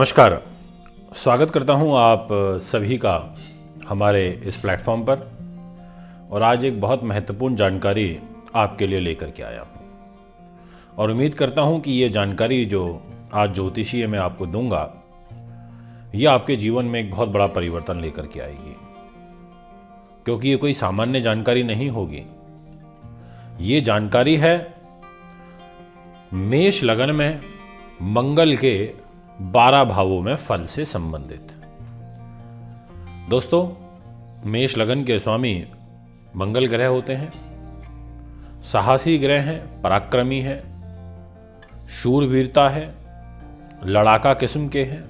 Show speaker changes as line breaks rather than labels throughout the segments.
नमस्कार, स्वागत करता हूं आप सभी का हमारे इस प्लेटफॉर्म पर। और आज एक बहुत महत्वपूर्ण जानकारी आपके लिए लेकर के आया हूं और उम्मीद करता हूं कि ये जानकारी जो आज ज्योतिषीय मैं आपको दूंगा, ये आपके जीवन में एक बहुत बड़ा परिवर्तन लेकर के आएगी। क्योंकि ये कोई सामान्य जानकारी नहीं होगी। ये जानकारी है मेष लगन में मंगल के 12 भावों में फल से संबंधित। दोस्तों, मेष लगन के स्वामी मंगल ग्रह होते हैं, साहसी ग्रह हैं, पराक्रमी हैं, शूरवीरता है, लड़ाका किस्म के हैं,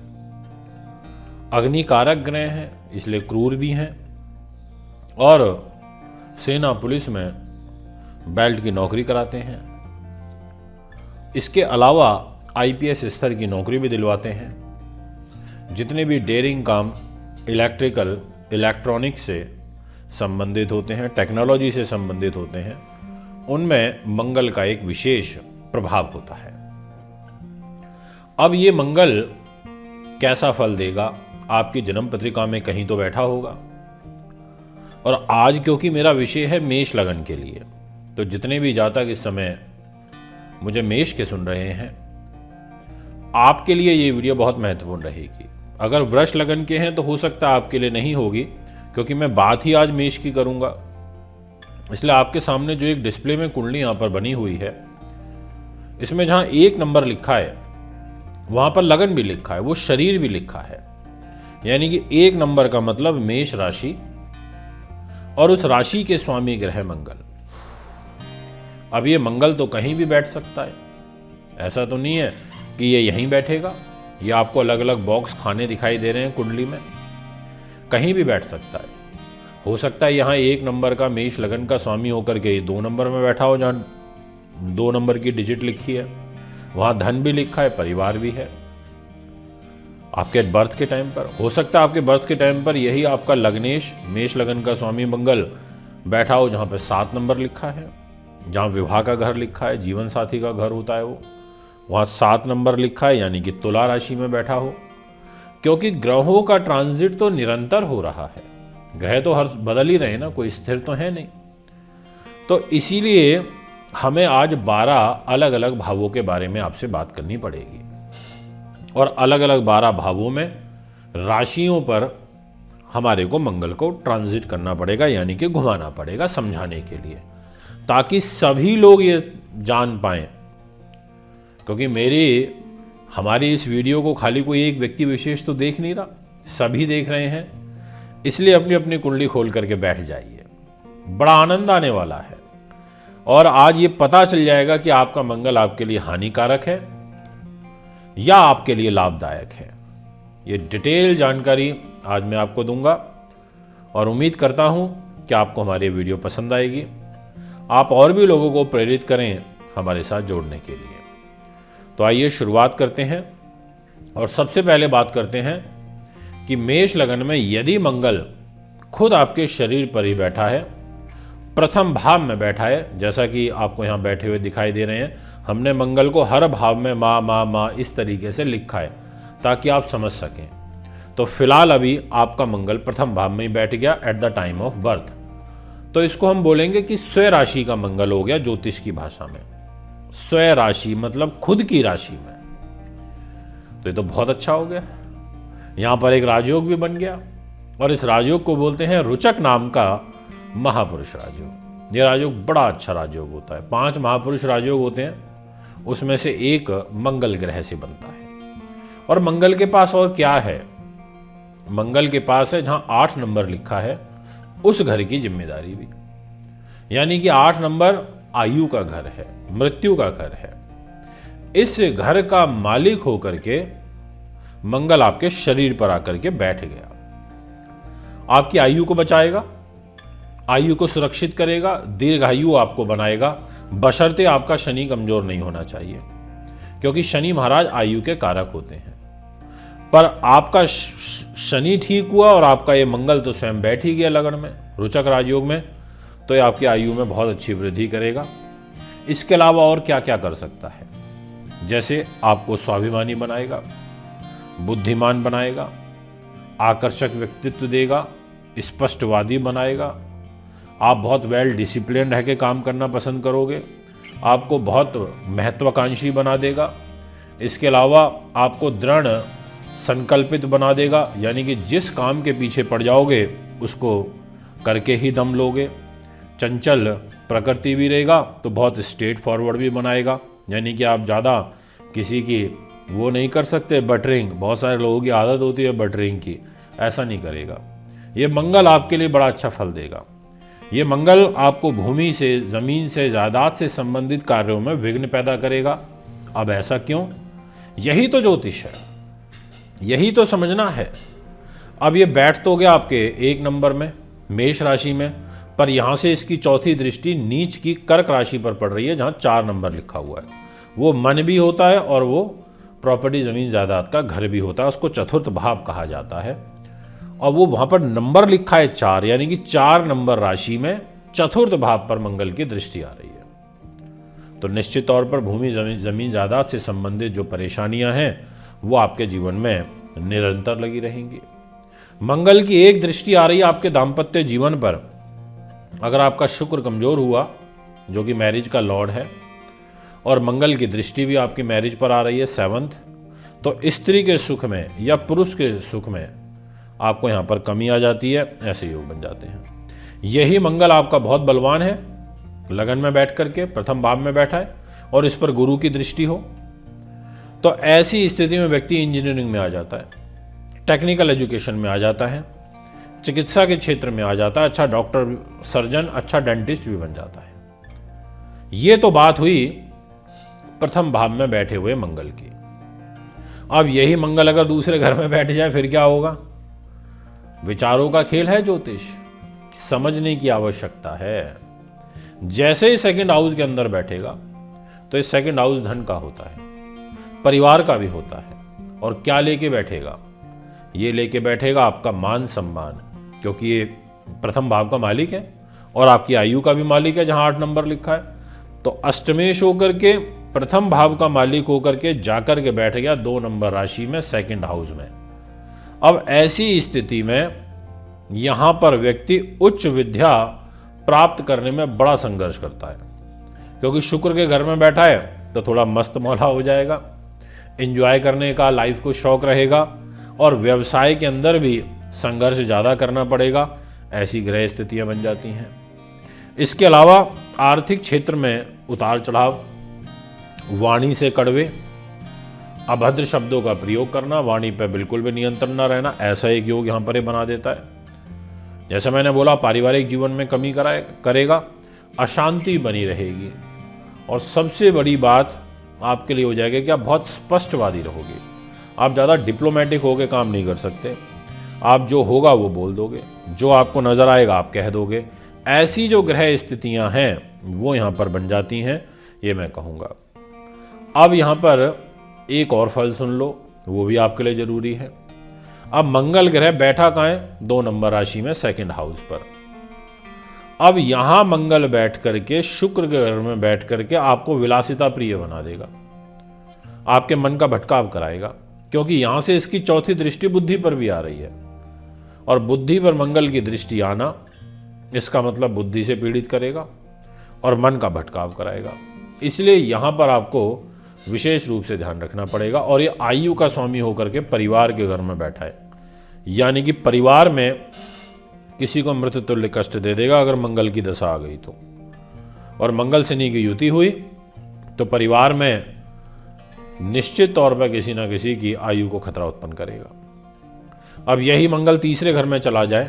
अग्निकारक ग्रह हैं, इसलिए क्रूर भी हैं और सेना पुलिस में बेल्ट की नौकरी कराते हैं। इसके अलावा आईपीएस स्तर की नौकरी भी दिलवाते हैं। जितने भी डेयरिंग काम इलेक्ट्रिकल, इलेक्ट्रॉनिक्स से संबंधित होते हैं, टेक्नोलॉजी से संबंधित होते हैं, उनमें मंगल का एक विशेष प्रभाव होता है। अब ये मंगल कैसा फल देगा, आपकी जन्म पत्रिका में कहीं तो बैठा होगा। और आज क्योंकि मेरा विषय है मेष लगन के लिए, तो जितने भी जातक इस समय मुझे मेष के सुन रहे हैं, आपके लिए ये वीडियो बहुत महत्वपूर्ण रहेगी। अगर वृष लगन के हैं तो हो सकता है आपके लिए नहीं होगी, क्योंकि मैं बात ही आज मेष की करूंगा। इसलिए आपके सामने जो एक डिस्प्ले में कुंडली यहां पर बनी हुई है, इसमें जहां 1 नंबर लिखा है वहां पर लगन भी लिखा है, वो शरीर भी लिखा है। यानी कि 1 नंबर का मतलब मेष राशि और उस राशि के स्वामी ग्रह मंगल। अब ये मंगल तो कहीं भी बैठ सकता है, ऐसा तो नहीं है कि ये यहीं बैठेगा। ये आपको अलग अलग बॉक्स खाने दिखाई दे रहे हैं कुंडली में, कहीं भी बैठ सकता है। हो सकता है यहाँ 1 नंबर का मेष लगन का स्वामी होकर के 2 नंबर में बैठा हो, जहाँ 2 नंबर की डिजिट लिखी है, वहाँ धन भी लिखा है, परिवार भी है। आपके बर्थ के टाइम पर हो सकता है, आपके बर्थ के टाइम पर यही आपका लग्नेश मेष लगन का स्वामी मंगल बैठा हो, जहाँ पर 7 नंबर लिखा है, जहाँ विवाह का घर लिखा है, जीवन साथी का घर होता है वो, वहाँ 7 नंबर लिखा है, यानी कि तुला राशि में बैठा हो। क्योंकि ग्रहों का ट्रांजिट तो निरंतर हो रहा है, ग्रह तो हर बदल ही रहे ना, कोई स्थिर तो है नहीं। तो इसीलिए हमें आज 12 अलग अलग भावों के बारे में आपसे बात करनी पड़ेगी और अलग अलग 12 भावों में राशियों पर हमारे को मंगल को ट्रांजिट करना पड़ेगा, यानी कि घुमाना पड़ेगा समझाने के लिए, ताकि सभी लोग ये जान पाएं। क्योंकि हमारी इस वीडियो को खाली कोई एक व्यक्ति विशेष तो देख नहीं रहा, सभी देख रहे हैं। इसलिए अपनी अपनी कुंडली खोल करके बैठ जाइए, बड़ा आनंद आने वाला है। और आज ये पता चल जाएगा कि आपका मंगल आपके लिए हानिकारक है या आपके लिए लाभदायक है। ये डिटेल जानकारी आज मैं आपको दूंगा और उम्मीद करता हूं कि आपको हमारी वीडियो पसंद आएगी। आप और भी लोगों को प्रेरित करें हमारे साथ जोड़ने के लिए। तो आइए शुरुआत करते हैं और सबसे पहले बात करते हैं कि मेष लगन में यदि मंगल खुद आपके शरीर पर ही बैठा है, प्रथम भाव में बैठा है, जैसा कि आपको यहाँ बैठे हुए दिखाई दे रहे हैं, हमने मंगल को हर भाव में माँ माँ माँ इस तरीके से लिखा है ताकि आप समझ सकें। तो फिलहाल अभी आपका मंगल प्रथम भाव में ही बैठ गया at the time of birth. तो इसको हम बोलेंगे कि स्वयं राशि का मंगल हो गया ज्योतिष की भाषा में। स्वयं राशि मतलब खुद की राशि में, तो ये तो बहुत अच्छा हो गया। यहां पर एक राजयोग भी बन गया और इस राजयोग को बोलते हैं रुचक नाम का महापुरुष राजयोग। ये राजयोग बड़ा अच्छा राजयोग होता है। 5 महापुरुष राजयोग होते हैं, उसमें से एक मंगल ग्रह से बनता है। और मंगल के पास और क्या है? मंगल के पास है जहां 8 नंबर लिखा है, उस घर की जिम्मेदारी भी, यानी कि 8 नंबर आयु का घर है, मृत्यु का घर है। इस घर का मालिक होकर के मंगल आपके शरीर पर आकर के बैठ गया। आपकी आयु को बचाएगा, आयु को सुरक्षित करेगा, दीर्घायु आपको बनाएगा, बशर्ते आपका शनि कमजोर नहीं होना चाहिए, क्योंकि शनि महाराज आयु के कारक होते हैं। पर आपका शनि ठीक हुआ और आपका ये मंगल तो स्वयं बैठ ही गया लगन में, रुचक राजयोग में, तो ये आपकी आयु में बहुत अच्छी वृद्धि करेगा। इसके अलावा और क्या क्या कर सकता है? जैसे आपको स्वाभिमानी बनाएगा, बुद्धिमान बनाएगा, आकर्षक व्यक्तित्व देगा, स्पष्टवादी बनाएगा। आप बहुत वेल डिसिप्लिन रह के काम करना पसंद करोगे, आपको बहुत महत्वाकांक्षी बना देगा। इसके अलावा आपको दृढ़ संकल्पित बना देगा, यानी कि जिस काम के पीछे पड़ जाओगे उसको करके ही दम लोगे। चंचल प्रकृति भी रहेगा तो बहुत स्ट्रेट फॉरवर्ड भी बनाएगा, यानी कि आप ज़्यादा किसी की वो नहीं कर सकते बटरिंग। बहुत सारे लोगों की आदत होती है बटरिंग की, ऐसा नहीं करेगा। ये मंगल आपके लिए बड़ा अच्छा फल देगा। ये मंगल आपको भूमि से, ज़मीन से, जायदाद से संबंधित कार्यों में विघ्न पैदा करेगा। अब ऐसा क्यों? यही तो ज्योतिष है, यही तो समझना है। अब ये बैठ तो गया आपके 1 नंबर में, मेष राशि में, पर यहाँ से इसकी चौथी दृष्टि नीच की कर्क राशि पर पड़ रही है, जहाँ 4 नंबर लिखा हुआ है। वो मन भी होता है और वो प्रॉपर्टी, ज़मीन जायदाद का घर भी होता है, उसको चतुर्थ भाव कहा जाता है। और वो वहाँ पर नंबर लिखा है 4, यानी कि 4 नंबर राशि में चतुर्थ भाव पर मंगल की दृष्टि आ रही है। तो निश्चित तौर पर भूमि, ज़मीन जायदाद से संबंधित जो परेशानियां हैं वो आपके जीवन में निरंतर लगी रहेंगी। मंगल की एक दृष्टि आ रही है आपके दाम्पत्य जीवन पर। अगर आपका शुक्र कमजोर हुआ, जो कि मैरिज का लॉर्ड है, और मंगल की दृष्टि भी आपकी मैरिज पर आ रही है 7th, तो स्त्री के सुख में या पुरुष के सुख में आपको यहाँ पर कमी आ जाती है, ऐसे योग बन जाते हैं। यही मंगल आपका बहुत बलवान है, लगन में बैठ करके प्रथम भाव में बैठा है और इस पर गुरु की दृष्टि हो, तो ऐसी स्थिति में व्यक्ति इंजीनियरिंग में आ जाता है, टेक्निकल एजुकेशन में आ जाता है, चिकित्सा के क्षेत्र में आ जाता है, अच्छा डॉक्टर, सर्जन, अच्छा डेंटिस्ट भी बन जाता है। ये तो बात हुई प्रथम भाव में बैठे हुए मंगल की। अब यही मंगल अगर दूसरे घर में बैठ जाए फिर क्या होगा? विचारों का खेल है ज्योतिष, समझने की आवश्यकता है। जैसे ही सेकंड हाउस के अंदर बैठेगा तो इस सेकंड हाउस धन का होता है, परिवार का भी होता है। और क्या लेके बैठेगा? ये लेके बैठेगा आपका मान सम्मान, क्योंकि ये प्रथम भाव का मालिक है और आपकी आयु का भी मालिक है, जहां 8 नंबर लिखा है। तो अष्टमेश होकर के, प्रथम भाव का मालिक होकर के जाकर के बैठ गया 2 नंबर राशि में, सेकंड हाउस में। अब ऐसी स्थिति में यहां पर व्यक्ति उच्च विद्या प्राप्त करने में बड़ा संघर्ष करता है, क्योंकि शुक्र के घर में बैठा है तो थोड़ा मस्त मौला हो जाएगा, एंजॉय करने का लाइफ को शौक रहेगा, और व्यवसाय के अंदर भी संघर्ष ज़्यादा करना पड़ेगा। ऐसी ग्रह स्थितियां बन जाती हैं। इसके अलावा आर्थिक क्षेत्र में उतार चढ़ाव, वाणी से कड़वे, अभद्र शब्दों का प्रयोग करना, वाणी पर बिल्कुल भी नियंत्रण न रहना, ऐसा एक योग यहाँ पर बना देता है। जैसे मैंने बोला, पारिवारिक जीवन में कमी करेगा, अशांति बनी रहेगी, और सबसे बड़ी बात आपके लिए हो जाएगी कि आप बहुत स्पष्टवादी रहोगे। आप ज़्यादा डिप्लोमेटिक होकर काम नहीं कर सकते। आप जो होगा वो बोल दोगे, जो आपको नज़र आएगा आप कह दोगे। ऐसी जो ग्रह स्थितियां हैं वो यहाँ पर बन जाती हैं, ये मैं कहूँगा। अब यहाँ पर एक और फल सुन लो, वो भी आपके लिए ज़रूरी है। अब मंगल ग्रह बैठा कहाँ है? 2 नंबर राशि में, सेकंड हाउस पर। अब यहां मंगल बैठ करके, शुक्र के घर में बैठ करके आपको विलासिता प्रिय बना देगा, आपके मन का भटकाव कराएगा, क्योंकि यहां से इसकी चौथी दृष्टि बुद्धि पर भी आ रही है, और बुद्धि पर मंगल की दृष्टि आना, इसका मतलब बुद्धि से पीड़ित करेगा और मन का भटकाव कराएगा। इसलिए यहां पर आपको विशेष रूप से ध्यान रखना पड़ेगा। और ये आयु का स्वामी होकर के परिवार के घर में बैठा है, यानी कि परिवार में किसी को मृत्यु तुल्य कष्ट दे देगा अगर मंगल की दशा आ गई तो। और मंगल शनि की युति हुई तो परिवार में निश्चित तौर पर किसी ना किसी की आयु को खतरा उत्पन्न करेगा। अब यही मंगल तीसरे घर में चला जाए,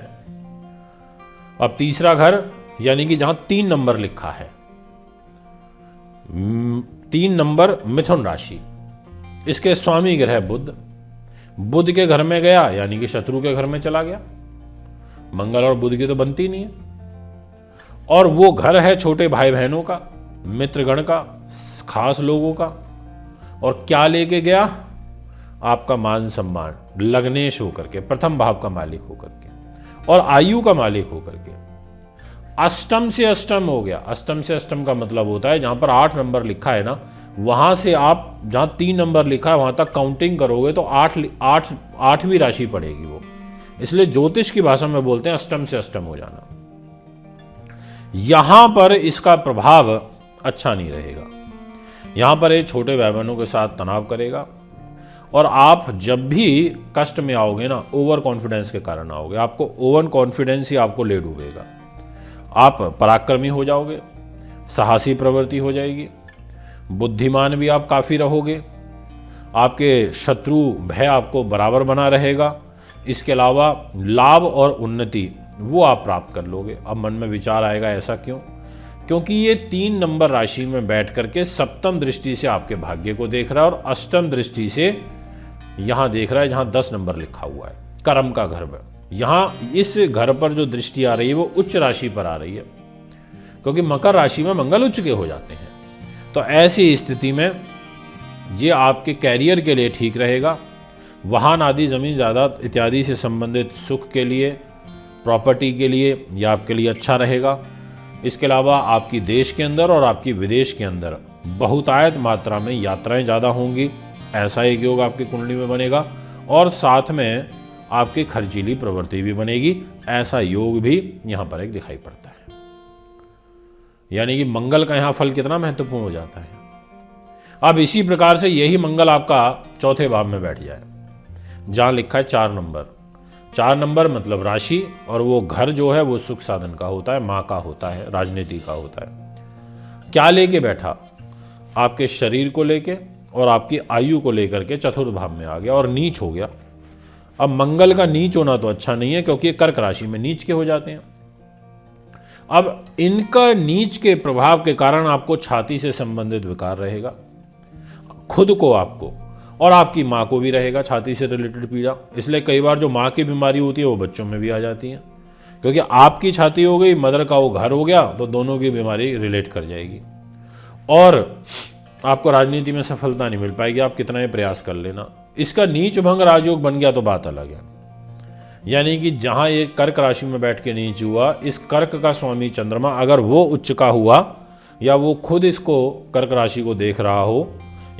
अब तीसरा घर यानी कि जहां 3 नंबर लिखा है, 3 नंबर मिथुन राशि, इसके स्वामी ग्रह बुध, बुध के घर में गया यानी कि शत्रु के घर में चला गया। मंगल और बुध की तो बनती नहीं है, और वो घर है छोटे भाई बहनों का, मित्रगण का, खास लोगों का। और क्या लेके गया? आपका मान सम्मान, लग्नेश होकर के, प्रथम भाव का मालिक होकर के और आयु का मालिक होकर के। अष्टम से अष्टम हो गया। अष्टम से अष्टम का मतलब होता है जहां पर 8 नंबर लिखा है ना, वहां से आप जहां 3 नंबर लिखा है वहां तक काउंटिंग करोगे तो 8वीं राशि पड़ेगी वो। इसलिए ज्योतिष की भाषा में बोलते हैं अष्टम से अष्टम हो जाना। यहां पर इसका प्रभाव अच्छा नहीं रहेगा। यहां पर ये छोटे भाई बहनों के साथ तनाव करेगा और आप जब भी कष्ट में आओगे ना, ओवर कॉन्फिडेंस के कारण आओगे। आपको ओवर कॉन्फिडेंस ही आपको ले डूबेगा। आप पराक्रमी हो जाओगे, साहसी प्रवृत्ति हो जाएगी, बुद्धिमान भी आप काफ़ी रहोगे, आपके शत्रु भय आपको बराबर बना रहेगा। इसके अलावा लाभ और उन्नति वो आप प्राप्त कर लोगे। अब मन में विचार आएगा ऐसा क्यों? क्योंकि ये 3 नंबर राशि में बैठ करके सप्तम दृष्टि से आपके भाग्य को देख रहा है और अष्टम दृष्टि से यहां देख रहा है जहां 10 नंबर लिखा हुआ है, कर्म का घर में। यहां इस घर पर जो दृष्टि आ रही है वो उच्च राशि पर आ रही है, क्योंकि मकर राशि में मंगल उच्च के हो जाते हैं। तो ऐसी स्थिति में ये आपके कैरियर के लिए ठीक रहेगा। वाहन आदि, जमीन जायदाद इत्यादि से संबंधित सुख के लिए, प्रॉपर्टी के लिए यह आपके लिए अच्छा रहेगा। इसके अलावा आपकी देश के अंदर और आपकी विदेश के अंदर बहुतायत मात्रा में यात्राएं ज़्यादा होंगी, ऐसा एक योग आपकी कुंडली में बनेगा। और साथ में आपकी खर्चीली प्रवृत्ति भी बनेगी, ऐसा योग भी यहाँ पर एक दिखाई पड़ता है। यानी कि मंगल का यहाँ फल कितना महत्वपूर्ण हो जाता है। अब इसी प्रकार से यही मंगल आपका चौथे भाव में बैठ जाए जहाँ लिखा है 4 नंबर। 4 नंबर मतलब राशि, और वो घर जो है वो सुख साधन का होता है, माँ का होता है, राजनीति का होता है। क्या लेके बैठा? आपके शरीर को लेके और आपकी आयु को लेकर के चतुर्थ भाव में आ गया और नीच हो गया। अब मंगल का नीच होना तो अच्छा नहीं है, क्योंकि कर्क राशि में नीच के हो जाते हैं। अब इनका नीच के प्रभाव के कारण आपको छाती से संबंधित विकार रहेगा, खुद को, आपको और आपकी माँ को भी रहेगा छाती से रिलेटेड पीड़ा। इसलिए कई बार जो माँ की बीमारी होती है वो बच्चों में भी आ जाती है, क्योंकि आपकी छाती हो गई, मदर का वो घर हो गया, तो दोनों की बीमारी रिलेट कर जाएगी। और आपको राजनीति में सफलता नहीं मिल पाएगी, आप कितना ही प्रयास कर लेना। इसका नीच भंग राजयोग बन गया तो बात अलग है। यानी कि जहां ये कर्क राशि में बैठ के नीच हुआ, इस कर्क का स्वामी चंद्रमा अगर वो उच्च का हुआ, या वो खुद इसको कर्क राशि को देख रहा हो,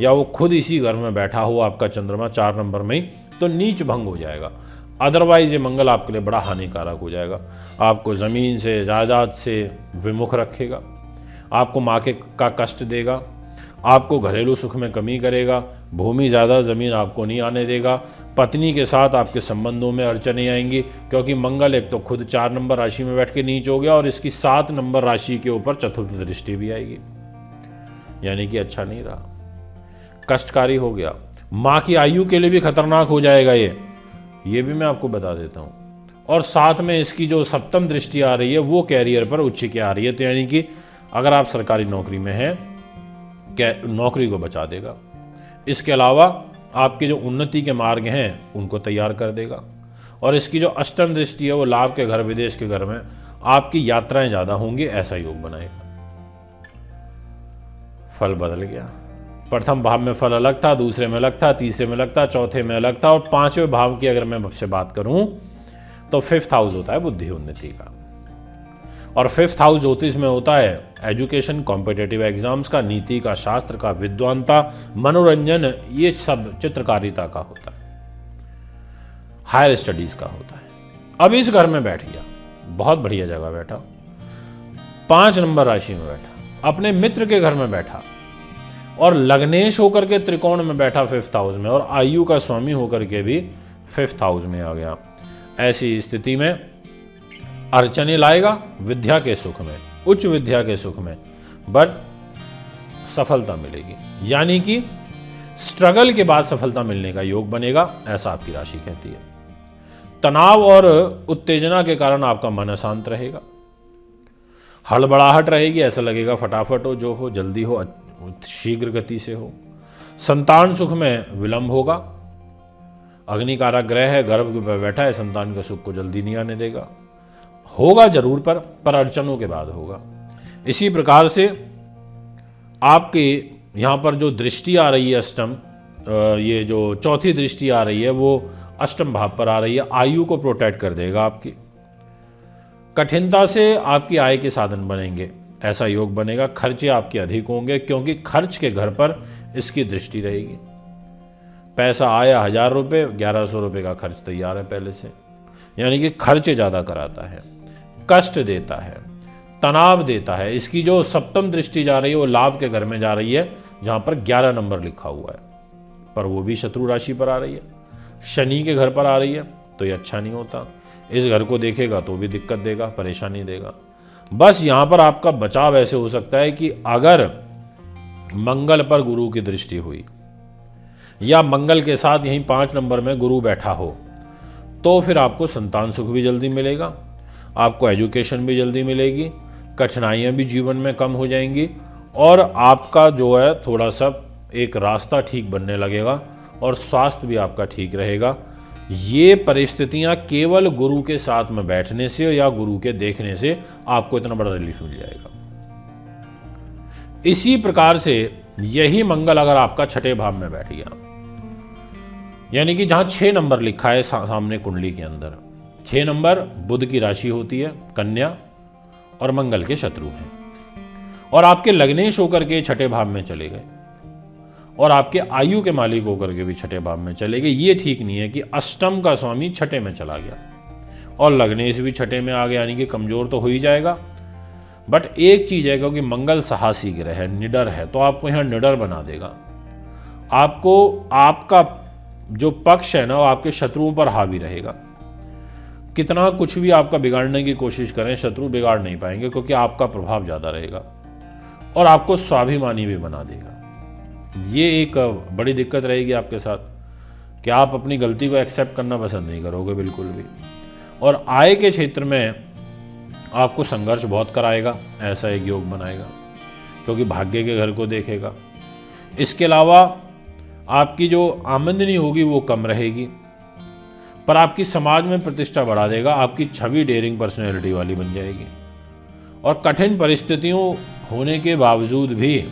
या वो खुद इसी घर में बैठा हो आपका चंद्रमा 4 नंबर में ही, तो नीच भंग हो जाएगा। अदरवाइज ये मंगल आपके लिए बड़ा हानिकारक हो जाएगा। आपको ज़मीन से, जायदाद से विमुख रखेगा, आपको माँ का कष्ट देगा, आपको घरेलू सुख में कमी करेगा, भूमि ज़्यादा ज़मीन आपको नहीं आने देगा। पत्नी के साथ आपके संबंधों में अड़चनें आएंगी, क्योंकि मंगल एक तो खुद 4 नंबर राशि में बैठ के नीच हो गया और इसकी 7 नंबर राशि के ऊपर चतुर्थ दृष्टि भी आएगी। यानी कि अच्छा नहीं रहा, कष्टकारी हो गया। माँ की आयु के लिए भी खतरनाक हो जाएगा ये भी मैं आपको बता देता हूँ। और साथ में इसकी जो सप्तम दृष्टि आ रही है वो कैरियर पर उच्च की आ रही है, तो यानी कि अगर आप सरकारी नौकरी में हैं, नौकरी को बचा देगा। इसके अलावा आपके जो उन्नति के मार्ग हैं उनको तैयार कर देगा। और इसकी जो अष्टम दृष्टि है वो लाभ के घर, विदेश के घर में आपकी यात्राएं ज़्यादा होंगी, ऐसा योग बनाएगा। फल बदल गया। प्रथम भाव में फल अलग था, दूसरे में अलग था, तीसरे में अलग था, चौथे में अलग था, और 5वें भाव की अगर मैं आपसे बात करूं तो 5th हाउस होता है बुद्धि उन्नति का। और 5th हाउस ज्योतिष में होता है एजुकेशन, कॉम्पिटिटिव एग्जाम्स का, नीति का, शास्त्र का, विद्वानता, मनोरंजन, ये सब चित्रकारिता का होता है, हायर स्टडीज का होता है। अब इस घर में बैठ गया, बहुत बढ़िया जगह बैठा, 5 नंबर राशि में बैठा, अपने मित्र के घर में बैठा, और लग्नेश होकर के त्रिकोण में बैठा 5th हाउस में, और आयु का स्वामी होकर के भी 5th हाउस में आ गया। ऐसी स्थिति में अड़चने लाएगा विद्या के सुख में, उच्च विद्या के सुख में, बट सफलता मिलेगी। यानी कि स्ट्रगल के बाद सफलता मिलने का योग बनेगा, ऐसा आपकी राशि कहती है। तनाव और उत्तेजना के कारण आपका मन अशांत रहेगा, हड़बड़ाहट रहेगी, ऐसा लगेगा फटाफट हो, जो हो जल्दी हो, शीघ्र गति से हो। संतान सुख में विलंब होगा, अग्निकारक ग्रह है, गर्भ पर बैठा है, संतान के सुख को जल्दी नहीं आने देगा। होगा जरूर पर अड़चनों के बाद होगा। इसी प्रकार से आपके यहाँ पर जो दृष्टि आ रही है अष्टम, ये जो चौथी दृष्टि आ रही है वो अष्टम भाव पर आ रही है, आयु को प्रोटेक्ट कर देगा आपकी। कठिनता से आपकी आय के साधन बनेंगे, ऐसा योग बनेगा। खर्चे आपके अधिक होंगे क्योंकि खर्च के घर पर इसकी दृष्टि रहेगी। पैसा आया 1000 रुपये, 1100 रुपये का खर्च तैयार है पहले से, यानी कि खर्चे ज़्यादा कराता है, कष्ट देता है, तनाव देता है। इसकी जो सप्तम दृष्टि जा रही है वो लाभ के घर में जा रही है जहाँ पर 11 नंबर लिखा हुआ है, पर वो भी शत्रु राशि पर आ रही है, शनि के घर पर आ रही है, तो ये अच्छा नहीं होता। इस घर को देखेगा तो भी दिक्कत देगा, परेशानी देगा। बस यहाँ पर आपका बचाव ऐसे हो सकता है कि अगर मंगल पर गुरु की दृष्टि हुई या मंगल के साथ यहीं 5 नंबर में गुरु बैठा हो तो फिर आपको संतान सुख भी जल्दी मिलेगा, आपको एजुकेशन भी जल्दी मिलेगी, कठिनाइयाँ भी जीवन में कम हो जाएंगी और आपका जो है थोड़ा सा एक रास्ता ठीक बनने लगेगा और स्वास्थ्य भी आपका ठीक रहेगा। ये परिस्थितियां केवल गुरु के साथ में बैठने से या गुरु के देखने से आपको इतना बड़ा रिलीफ मिल जाएगा। इसी प्रकार से यही मंगल अगर आपका 6ठे भाव में बैठ गया, यानी कि जहां 6 नंबर लिखा है सामने कुंडली के अंदर, 6 नंबर बुध की राशि होती है कन्या और मंगल के शत्रु हैं, और आपके लग्नेश होकर के 6ठे भाव में चले गए और आपके आयु के मालिक होकर के भी 6ठे भाव में चले गए। ये ठीक नहीं है कि अष्टम का स्वामी 6ठे में चला गया और लग्नेश भी 6ठे में आ गया, यानी कि कमजोर तो हो ही जाएगा। बट एक चीज है, क्योंकि मंगल साहसी ग्रह है, निडर है, तो आपको यहाँ निडर बना देगा। आपको आपका जो पक्ष है ना वो आपके शत्रुओं पर हावी रहेगा। कितना कुछ भी आपका बिगाड़ने की कोशिश करें, शत्रु बिगाड़ नहीं पाएंगे क्योंकि आपका प्रभाव ज़्यादा रहेगा और आपको स्वाभिमानी भी बना देगा। ये एक बड़ी दिक्कत रहेगी आपके साथ कि आप अपनी गलती को एक्सेप्ट करना पसंद नहीं करोगे बिल्कुल भी, और आय के क्षेत्र में आपको संघर्ष बहुत कराएगा, ऐसा एक योग बनाएगा क्योंकि भाग्य के घर को देखेगा। इसके अलावा आपकी जो आमदनी होगी वो कम रहेगी, पर आपकी समाज में प्रतिष्ठा बढ़ा देगा। आपकी छवि डेयरिंग पर्सनैलिटी वाली बन जाएगी और कठिन परिस्थितियों होने के बावजूद भी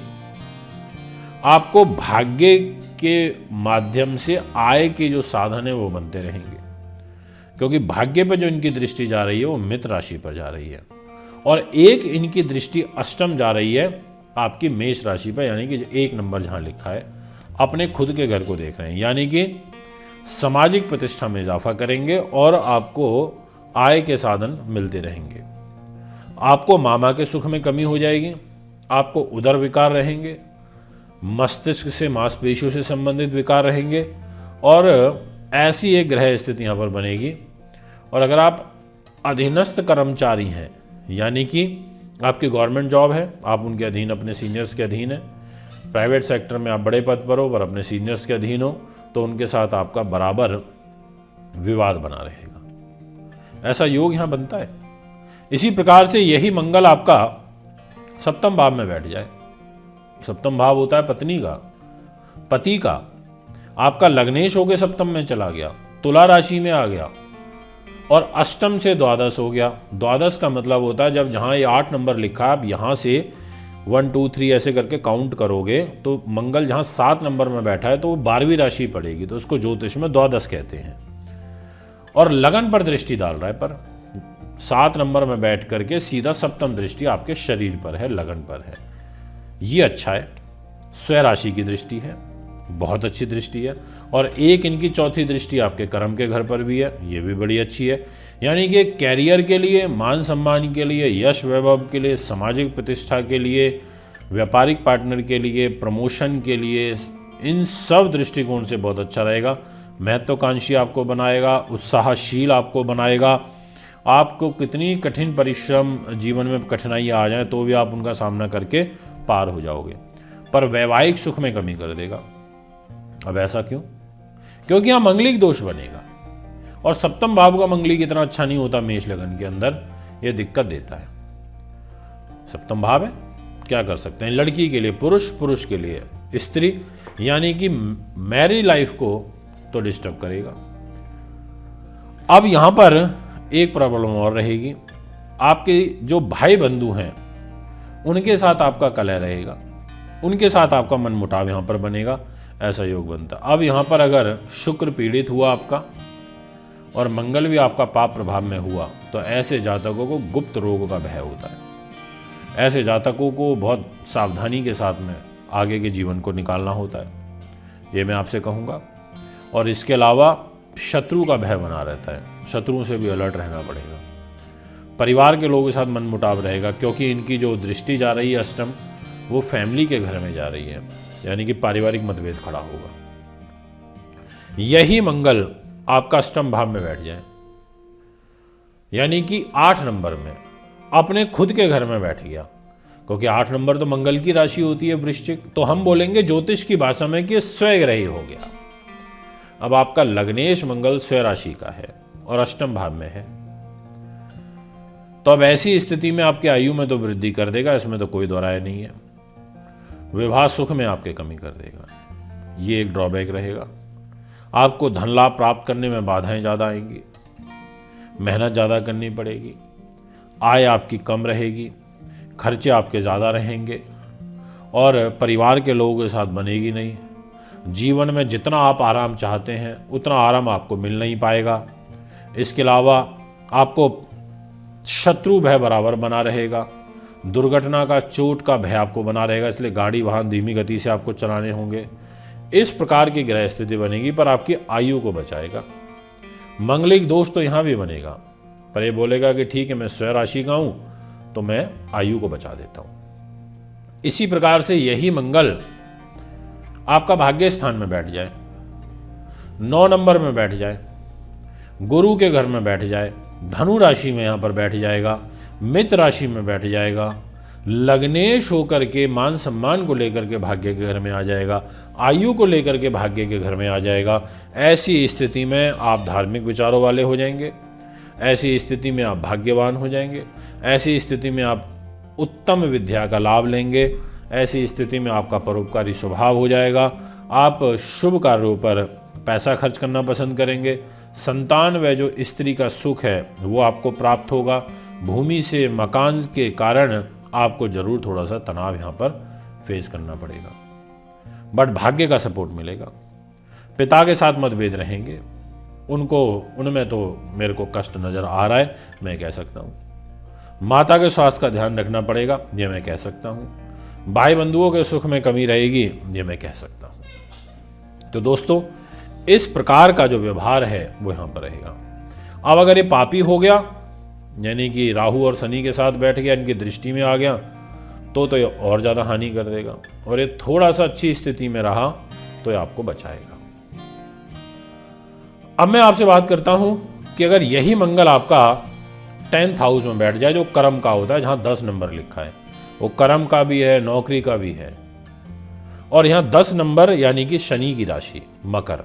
आपको भाग्य के माध्यम से आय के जो साधन है वो बनते रहेंगे, क्योंकि भाग्य पर जो इनकी दृष्टि जा रही है वो मित्र राशि पर जा रही है और एक इनकी दृष्टि अष्टम जा रही है आपकी मेष राशि पर, यानी कि 1 नंबर जहां लिखा है अपने खुद के घर को देख रहे हैं, यानी कि सामाजिक प्रतिष्ठा में इजाफा करेंगे और आपको आय के साधन मिलते रहेंगे। आपको मामा के सुख में कमी हो जाएगी, आपको उदर विकार रहेंगे, मस्तिष्क से मांसपेशियों से संबंधित विकार रहेंगे और ऐसी एक ग्रह स्थिति यहाँ पर बनेगी। और अगर आप अधीनस्थ कर्मचारी हैं, यानी कि आपकी गवर्नमेंट जॉब है, आप उनके अधीन अपने सीनियर्स के अधीन हैं, प्राइवेट सेक्टर में आप बड़े पद पर हो पर अपने सीनियर्स के अधीन हो, तो उनके साथ आपका बराबर विवाद बना रहेगा। ऐसा योग यहाँ बनता है। इसी प्रकार से यही मंगल आपका 7वें भाव में बैठ जाए, 7वां भाव होता है पत्नी का, पति का, आपका लग्नेश होकर 7वें में चला गया, तुला राशि में आ गया और अष्टम से द्वादश हो गया। द्वादश का मतलब होता है जब जहां ये 8 नंबर लिखा है, आप यहां से 1 2 3 ऐसे करके काउंट करोगे तो मंगल जहां 7 नंबर में बैठा है तो वो 12वीं राशि पड़ेगी, तो उसको ज्योतिष में द्वादश कहते हैं। और लगन पर दृष्टि डाल रहा है, पर 7 नंबर में बैठ करके सीधा 7वीं दृष्टि आपके शरीर पर है, लगन पर है। ये अच्छा है। स्वयं राशि की दृष्टि है, बहुत अच्छी दृष्टि है, और एक इनकी चौथी दृष्टि आपके कर्म के घर पर भी है, ये भी बड़ी अच्छी है। यानी कि कैरियर के लिए, मान सम्मान के लिए, यश वैभव के लिए, सामाजिक प्रतिष्ठा के लिए, व्यापारिक पार्टनर के लिए, प्रमोशन के लिए, इन सब दृष्टिकोण से बहुत अच्छा रहेगा। महत्वाकांक्षी आपको बनाएगा, उत्साहशील आपको बनाएगा। आपको कितनी कठिन परिश्रम जीवन में कठिनाइयाँ आ जाए तो भी आप उनका सामना करके पार हो जाओगे, पर वैवाहिक सुख में कमी कर देगा। अब ऐसा क्यों? क्योंकि यहां मंगलिक दोष बनेगा और 7वें भाव का मंगलिक इतना अच्छा नहीं होता मेष लगन के अंदर, यह दिक्कत देता है। 7वां भाव है, क्या कर सकते हैं? लड़की के लिए पुरुष, पुरुष के लिए स्त्री, यानी कि मैरिज लाइफ को तो डिस्टर्ब करेगा। अब यहां पर एक प्रॉब्लम और रहेगी, आपके जो भाई बंधु हैं उनके साथ आपका कलह रहेगा, उनके साथ आपका मनमुटाव यहां पर बनेगा, ऐसा योग बनता। अब यहां पर अगर शुक्र पीड़ित हुआ आपका और मंगल भी आपका पाप प्रभाव में हुआ तो ऐसे जातकों को गुप्त रोग का भय होता है। ऐसे जातकों को बहुत सावधानी के साथ में आगे के जीवन को निकालना होता है, ये मैं आपसे कहूँगा। और इसके अलावा शत्रु का भय बना रहता है, शत्रुओं से भी अलर्ट रहना पड़ेगा। परिवार के लोगों के साथ मनमुटाव रहेगा, क्योंकि इनकी जो दृष्टि जा रही है अष्टम, वो फैमिली के घर में जा रही है, यानी कि पारिवारिक मतभेद खड़ा होगा। यही मंगल आपका अष्टम भाव में बैठ जाए, यानी कि 8 नंबर में अपने खुद के घर में बैठ गया, क्योंकि 8 नंबर तो मंगल की राशि होती है वृश्चिक, तो हम बोलेंगे ज्योतिष की भाषा में कि स्वग्रही हो गया। अब आपका लग्नेश मंगल स्वयं राशि का है और अष्टम भाव में है, तो अब ऐसी स्थिति में आपके आयु में तो वृद्धि कर देगा, इसमें तो कोई दो राय नहीं है। विवाह सुख में आपके कमी कर देगा, ये एक ड्रॉबैक रहेगा। आपको धन लाभ प्राप्त करने में बाधाएं ज़्यादा आएंगी, मेहनत ज़्यादा करनी पड़ेगी, आय आपकी कम रहेगी, खर्चे आपके ज़्यादा रहेंगे और परिवार के लोगों के साथ बनेगी नहीं। जीवन में जितना आप आराम चाहते हैं उतना आराम आपको मिल नहीं पाएगा। इसके अलावा आपको शत्रु भय बराबर बना रहेगा, दुर्घटना का, चोट का भय आपको बना रहेगा, इसलिए गाड़ी वाहन धीमी गति से आपको चलाने होंगे। इस प्रकार की ग्रह स्थिति बनेगी, पर आपकी आयु को बचाएगा। मंगलिक दोष तो यहाँ भी बनेगा, पर ये बोलेगा कि ठीक है मैं स्वयं राशि का हूँ तो मैं आयु को बचा देता हूँ। इसी प्रकार से यही मंगल आपका भाग्य स्थान में बैठ जाए, 9 नंबर में बैठ जाए, गुरु के घर में बैठ जाए, धनु राशि में यहाँ पर बैठ जाएगा, मित्र राशि में बैठ जाएगा, लग्नेश होकर के मान सम्मान को लेकर के भाग्य के घर में आ जाएगा, आयु को लेकर के भाग्य के घर में आ जाएगा। ऐसी स्थिति में आप धार्मिक विचारों वाले हो जाएंगे, ऐसी स्थिति में आप भाग्यवान हो जाएंगे, ऐसी स्थिति में आप उत्तम विद्या का लाभ लेंगे, ऐसी स्थिति में आपका परोपकारी स्वभाव हो जाएगा। आप शुभ कार्यों पर पैसा खर्च करना पसंद करेंगे, संतान व जो स्त्री का सुख है वो आपको प्राप्त होगा। भूमि से मकान के कारण आपको जरूर थोड़ा सा तनाव यहाँ पर फेस करना पड़ेगा, बट भाग्य का सपोर्ट मिलेगा। पिता के साथ मतभेद रहेंगे, उनमें तो मेरे को कष्ट नज़र आ रहा है, मैं कह सकता हूँ। माता के स्वास्थ्य का ध्यान रखना पड़ेगा, ये मैं कह सकता हूँ। भाई बंधुओं के सुख में कमी रहेगी, ये मैं कह सकता हूँ। तो दोस्तों, इस प्रकार का जो व्यवहार है वो यहाँ पर रहेगा। अब अगर ये पापी हो गया, यानी कि राहु और शनि के साथ बैठ गया, इनकी दृष्टि में आ गया, तो ये और ज़्यादा हानि कर देगा। और ये थोड़ा सा अच्छी स्थिति में रहा तो ये आपको बचाएगा। अब मैं आपसे बात करता हूं कि अगर यही मंगल आपका 10th हाउस में बैठ जाए, जो कर्म का होता है, जहां 10 नंबर लिखा है, वो कर्म का भी है, नौकरी का भी है, और यहां 10 नंबर यानी कि शनि की राशि मकर।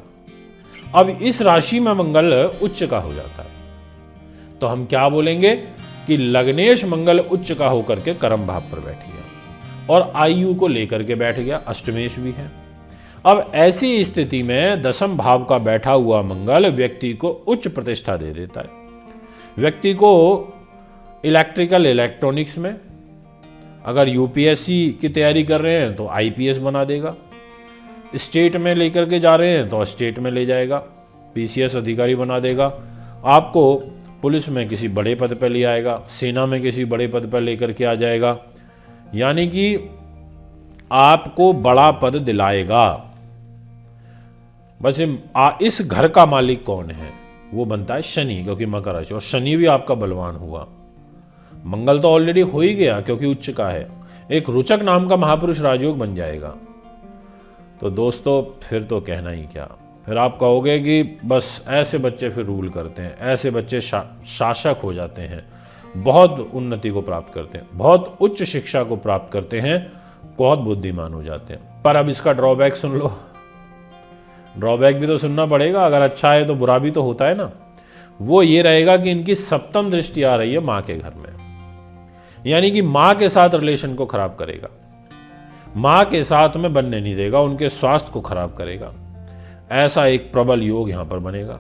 अब इस राशि में मंगल उच्च का हो जाता है, तो हम क्या बोलेंगे कि लग्नेश मंगल उच्च का होकर के कर्म भाव पर बैठ गया और आयु को लेकर के बैठ गया, अष्टमेश भी है। अब ऐसी स्थिति में 10th भाव का बैठा हुआ मंगल व्यक्ति को उच्च प्रतिष्ठा दे देता है। व्यक्ति को इलेक्ट्रिकल इलेक्ट्रॉनिक्स में, अगर यूपीएससी की तैयारी कर रहे हैं तो आईपीएस बना देगा, स्टेट में लेकर के जा रहे हैं तो स्टेट में ले जाएगा, पीसीएस अधिकारी बना देगा, आपको पुलिस में किसी बड़े पद पर ले आएगा, सेना में किसी बड़े पद पर लेकर के आ जाएगा, यानी कि आपको बड़ा पद दिलाएगा। बस इस घर का मालिक कौन है, वो बनता है शनि, क्योंकि मकर राशि, और शनि भी आपका बलवान हुआ। मंगल तो ऑलरेडी हो ही गया क्योंकि उच्च का है, एक रुचक नाम का महापुरुष राजयोग बन जाएगा। तो दोस्तों फिर तो कहना ही क्या, फिर आप कहोगे कि बस ऐसे बच्चे फिर रूल करते हैं, ऐसे बच्चे शासक हो जाते हैं, बहुत उन्नति को प्राप्त करते हैं, बहुत उच्च शिक्षा को प्राप्त करते हैं, बहुत बुद्धिमान हो जाते हैं। पर अब इसका ड्रॉबैक सुन लो, ड्रॉबैक भी तो सुनना पड़ेगा, अगर अच्छा है तो बुरा भी तो होता है ना। वो ये रहेगा कि इनकी 7th दृष्टि आ रही है माँ के घर में, यानी कि माँ के साथ रिलेशन को खराब करेगा, माँ के साथ में बनने नहीं देगा, उनके स्वास्थ्य को खराब करेगा। ऐसा एक प्रबल योग यहां पर बनेगा।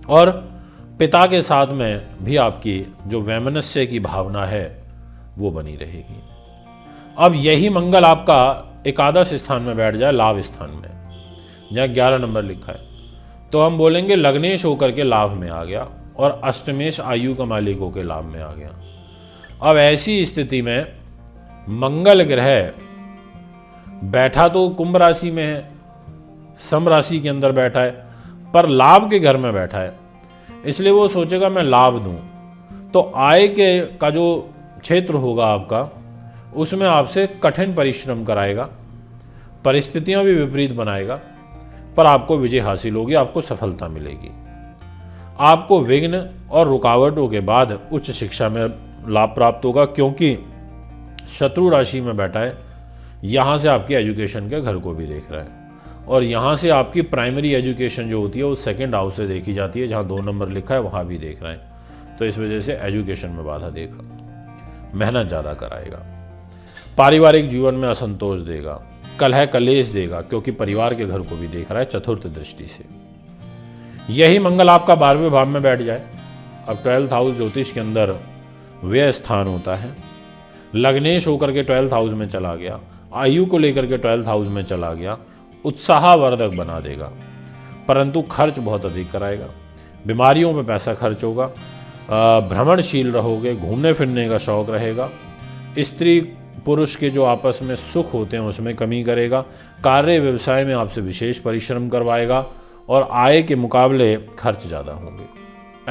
और पिता के साथ में भी आपकी जो वैमनस्य की भावना है वो बनी रहेगी। अब यही मंगल आपका एकादश स्थान में बैठ जाए, लाभ स्थान में, जहाँ 11 नंबर लिखा है, तो हम बोलेंगे लग्नेश होकर के लाभ में आ गया और अष्टमेश आयु का मालिक होकर लाभ में आ गया। अब ऐसी स्थिति में मंगल ग्रह बैठा तो कुंभ राशि में है, सम राशि के अंदर बैठा है, पर लाभ के घर में बैठा है, इसलिए वो सोचेगा मैं लाभ दूं। तो आय के का जो क्षेत्र होगा आपका, उसमें आपसे कठिन परिश्रम कराएगा, परिस्थितियां भी विपरीत बनाएगा, पर आपको विजय हासिल होगी, आपको सफलता मिलेगी। आपको विघ्न और रुकावटों के बाद उच्च शिक्षा में लाभ प्राप्त होगा, क्योंकि शत्रु राशि में बैठा है, यहाँ से आपके एजुकेशन के घर को भी देख रहा है, और यहाँ से आपकी प्राइमरी एजुकेशन जो होती है वो सेकंड हाउस से देखी जाती है, जहाँ 2 नंबर लिखा है वहाँ भी देख रहे हैं। तो इस वजह से एजुकेशन में बाधा देगा, मेहनत ज़्यादा कराएगा, पारिवारिक जीवन में असंतोष देगा, कलह कलेश देगा, क्योंकि परिवार के घर को भी देख रहा है चतुर्थ दृष्टि से। यही मंगल आपका 12वें भाव में बैठ जाए, अब 12th हाउस ज्योतिष के अंदर व्यय स्थान होता है, लग्नेश होकर के 12th हाउस में चला गया, आयु को लेकर के 12th हाउस में चला गया, उत्साहवर्धक बना देगा, परंतु खर्च बहुत अधिक कराएगा, बीमारियों में पैसा खर्च होगा, भ्रमणशील रहोगे, घूमने फिरने का शौक रहेगा, स्त्री पुरुष के जो आपस में सुख होते हैं उसमें कमी करेगा, कार्य व्यवसाय में आपसे विशेष परिश्रम करवाएगा, और आय के मुकाबले खर्च ज़्यादा होंगे।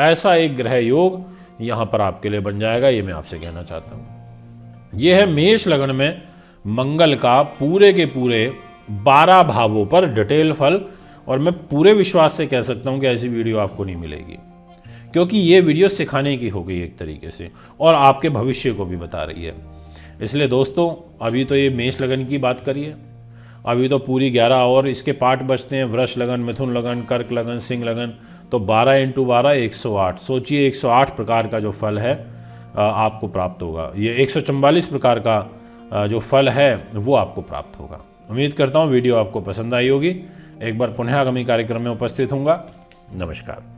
ऐसा एक ग्रह योग यहाँ पर आपके लिए बन जाएगा, ये मैं आपसे कहना चाहता हूँ। ये है मेष लग्न में मंगल का पूरे के पूरे 12 भावों पर डिटेल फल, और मैं पूरे विश्वास से कह सकता हूँ कि ऐसी वीडियो आपको नहीं मिलेगी, क्योंकि ये वीडियो सिखाने की हो गई एक तरीके से, और आपके भविष्य को भी बता रही है। इसलिए दोस्तों, अभी तो ये मेष लगन की बात करिए, अभी तो पूरी 11 और इसके पार्ट बचते हैं, वृष लगन, मिथुन लगन, कर्क लगन, सिंह लगन, तो 12 × 12 108। सोचिए 108 प्रकार का जो फल है आपको प्राप्त होगा। ये 144 प्रकार का जो फल है वो आपको प्राप्त होगा। उम्मीद करता हूँ वीडियो आपको पसंद आई होगी। एक बार पुनः आगामी कार्यक्रम में उपस्थित होऊंगा। नमस्कार।